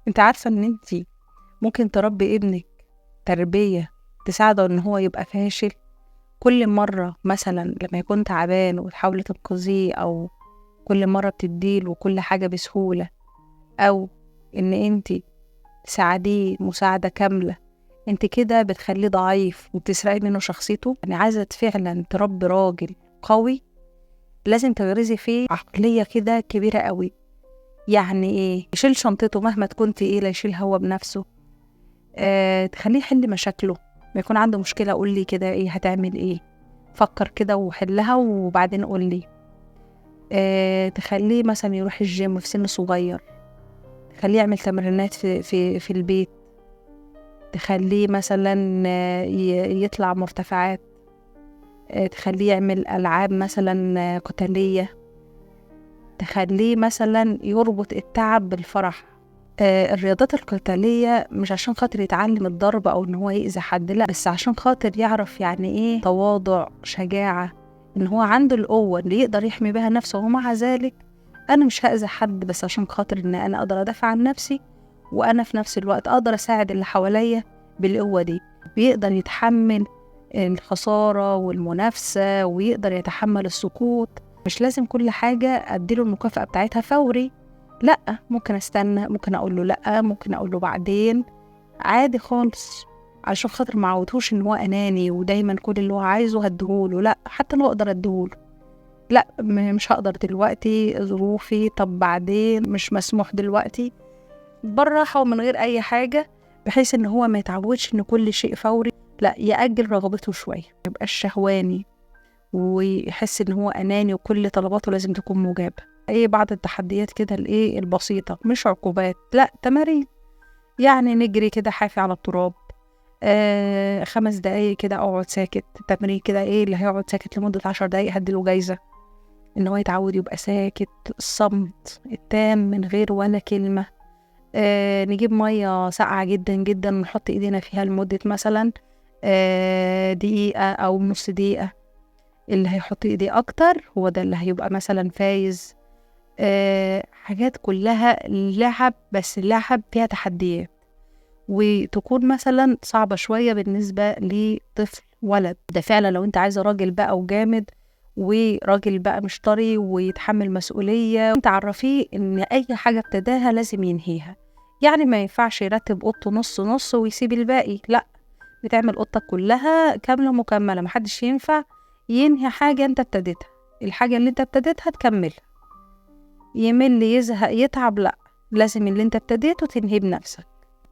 انت عارفة ان انت ممكن تربي ابنك تربية تساعده ان هو يبقى فاشل؟ كل مرة مثلا لما يكون تعبان وتحاولي تنقذيه، او كل مرة بتديله كل حاجة بسهولة، او ان انت تساعديه مساعدة كاملة، انت كده بتخليه ضعيف وبتسرقي منه شخصيته. يعني عايزة فعلا تربي راجل قوي، لازم تغرزي فيه عقلية كده كبيرة قوي. يعني ايه؟ يشيل شنطته مهما تكون تقيلة، يشيل هو بنفسه. تخليه يحل مشاكله، ما يكون عنده مشكلة قول لي كده ايه هتعمل ايه، فكر كده وحلها وبعدين قول لي. تخليه مثلا يروح الجيم في سن صغير، تخليه يعمل تمرينات في البيت، تخليه مثلا يطلع مرتفعات، تخليه يعمل ألعاب مثلا قتالية، تخليه مثلا يربط التعب بالفرح. الرياضات القتالية مش عشان خاطر يتعلم الضرب أو إن هو يأذي حد، لا، بس عشان خاطر يعرف يعني إيه تواضع، شجاعة، إن هو عنده القوة اللي يقدر يحمي بها نفسه. ومع ذلك أنا مش هأذي حد، بس عشان خاطر إن أنا أقدر أدافع عن نفسي، وأنا في نفس الوقت أقدر أساعد اللي حواليا بالقوة دي. بيقدر يتحمل الخسارة والمنافسة، ويقدر يتحمل السقوط. مش لازم كل حاجة أديله المكافأة بتاعتها فوري، لأ، ممكن استنى، ممكن اقول له لأ، ممكن اقول له بعدين، عادي خالص. عشان خاطر ما عودهوش ان هو اناني ودايما كل اللي هو عايزه هديهوله. لا، حتى لو اقدر اديهوله، لا، مش هقدر دلوقتي، ظروفي، طب بعدين، مش مسموح دلوقتي، بالراحة ومن غير اي حاجة، بحيث ان هو ما يتعودش ان كل شيء فوري. لا، يأجل رغبته شوية، ميبقاش شهواني ويحس ان هو اناني وكل طلباته لازم تكون مجابة. ايه بعض التحديات كده الايه البسيطة، مش عقوبات، لا، تمارين. يعني نجري كده حافي على التراب، 5 دقايق كده اقعد ساكت، تمرين كده ايه اللي هيقعد ساكت لمدة 10 دقايق هديله جايزة، ان هو يتعود يبقى ساكت، الصمت التام من غير ولا كلمة. نجيب مية ساقعة جدا جدا ونحط ايدينا فيها لمدة مثلا دقيقة او نص دقيقة. اللي هيحط ايديه اكتر هو ده اللي هيبقى مثلا فايز. حاجات كلها لعب، بس لعب فيها تحديات، وتكون مثلا صعبة شوية بالنسبة لطفل ولد. ده فعلا لو انت عايزة راجل بقى وجامد، وراجل بقى مش طري ويتحمل مسؤولية، انت عرفيه ان اي حاجة ابتداها لازم ينهيها. يعني ما ينفعش يرتب اوضته نص نص ويسيب الباقي، لا، بتعمل اوضتك كلها كاملة مكملة. محدش ينفع ينهي حاجة انت ابتديتها، الحاجة اللي انت ابتديتها تكملها. يمل، يزهق، يتعب، لا، لازم اللي انت ابتديته تنهيه بنفسك.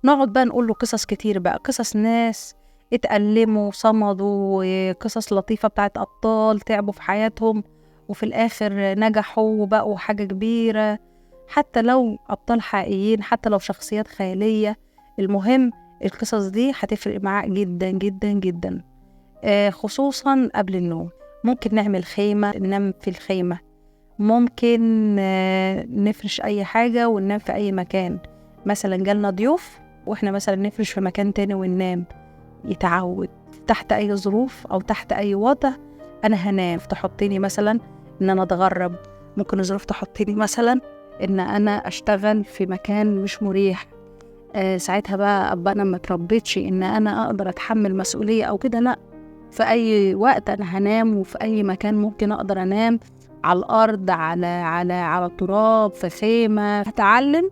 نقعد بقى نقول له قصص كتير بقى، قصص ناس اتألموا وصمدوا، وقصص لطيفة بتاعت أبطال تعبوا في حياتهم وفي الآخر نجحوا وبقوا حاجة كبيرة. حتى لو أبطال حقيقيين، حتى لو شخصيات خيالية، المهم القصص دي هتفرق معاك جدا جدا جدا. خصوصا قبل النوم، ممكن نعمل خيمة ننام في الخيمة، ممكن نفرش أي حاجة وننام في أي مكان. مثلا جالنا ضيوف واحنا مثلا نفرش في مكان تاني وننام. يتعود تحت أي ظروف أو تحت أي وضع أنا هنام. تحطيني مثلا إن أنا أتغرب، ممكن الظروف تحطيني مثلا إن أنا أشتغل في مكان مش مريح. ساعتها بقى أبقى أنا ما تربيتش إن أنا أقدر أتحمل مسؤولية أو كده، لأ، في أي وقت أنا هنام، وفي أي مكان ممكن أقدر أنام، على الأرض، على التراب، في خيمة. هتعلم،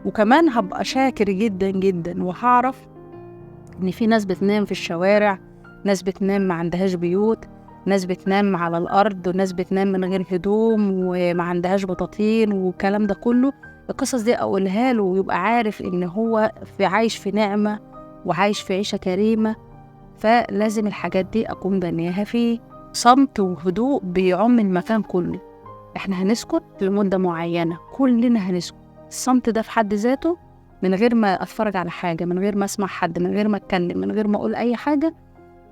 وكمان هبقى شاكر جدا جدا، وهعرف إن في ناس بتنام في الشوارع، ناس بتنام ما عندهاش بيوت، ناس بتنام على الأرض، وناس بتنام من غير هدوم وما عندهاش بطاطين والكلام ده كله. القصص دي أقولها له ويبقى عارف إن هو عايش في نعمة وعايش في عيشة كريمة. فلازم الحاجات دي أكون بنيها فيه. صمت وهدوء بيعم المكان كله. احنا هنسكت لمدة معينة، كلنا هنسكت. الصمت ده في حد ذاته، من غير ما اتفرج على حاجة، من غير ما اسمع حد، من غير ما اتكلم، من غير ما اقول اي حاجة،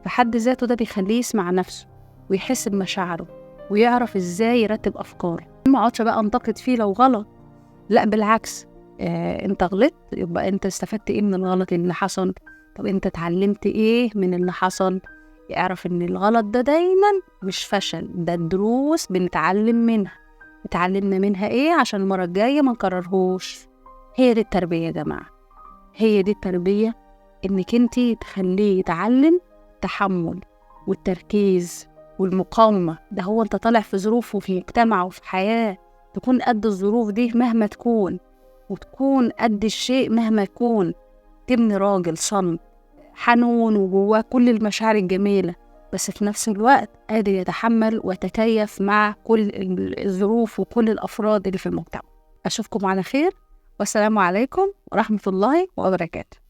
في حد ذاته ده بيخليه يسمع نفسه ويحس بمشاعره ويعرف ازاي يرتب افكاره. ما اقعدش بقى انتقد فيه لو غلط، لا، بالعكس. انت غلطت، يبقى انت استفدت ايه من الغلط اللي حصل؟ طب انت اتعلمت ايه من اللي حصل؟ يعرف ان الغلط ده دايما مش فشل، ده دروس بنتعلم منها. اتعلمنا منها ايه عشان المرة الجاية ما نكررهوش. هي دي التربية يا جماعة، هي دي التربية، إنك انتي تخليه يتعلم التحمل والتركيز والمقاومة. ده هو انت طالع في ظروف وفي مجتمع وفي حياة تكون قد الظروف دي مهما تكون، وتكون قد الشيء مهما يكون. تبني راجل صلب حنون وجواه كل المشاعر الجميلة، بس في نفس الوقت قادر يتحمل ويتكيف مع كل الظروف وكل الأفراد اللي في المجتمع. أشوفكم على خير، والسلام عليكم ورحمة الله وبركاته.